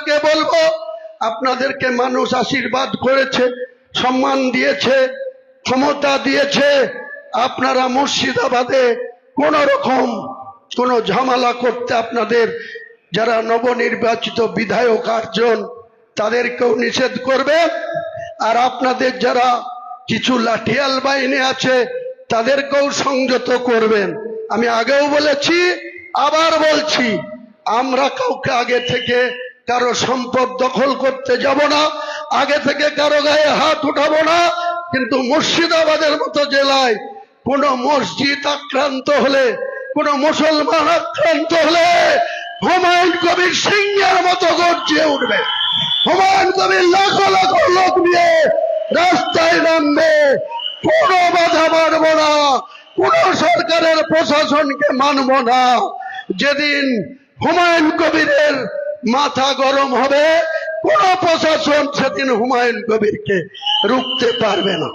আপনাদেরকে বলবো, আপনাদেরকে মানুষ আশীর্বাদ করেছে, সম্মান দিয়েছে, ক্ষমতা দিয়েছে। আপনারা মুর্শিদাবাদে কোন রকম কোন ঝামেলা করতে আপনাদের যারা নবনির্বাচিত বিধায়ক 8 জন তাদেরকেও নিষেধ করবে। আর আপনাদের যারা কিছু লাঠিয়াল বাহিনী আছে তাদেরকেও সংযত করবেন। আমি আগেও বলেছি, আবার বলছি, আমরা কাউকে আগে থেকে কারো সম্পদ দখল করতে যাব না, আগে থেকে কারো গায়ে হাত উঠাবো না। কিন্তু মুর্শিদাবাদের মতো জেলায় কোন মসজিদ আক্রান্ত হলে, কোন মুসলমান আক্রান্ত হলে হুমায়ুন কবির সিংহের মতো গর্জে উঠবে। হুমায়ুন কবির লাখো লাখো লোক নিয়ে রাস্তায় নামবে। কোন বাধা মানব না, কোন সরকারের প্রশাসনকে মানব না। যেদিন হুমায়ুন কবিরের মাথা গরম হবে, কোন প্রশাসন সেদিন হুমায়ুন কবিরকে রুখতে পারবে না।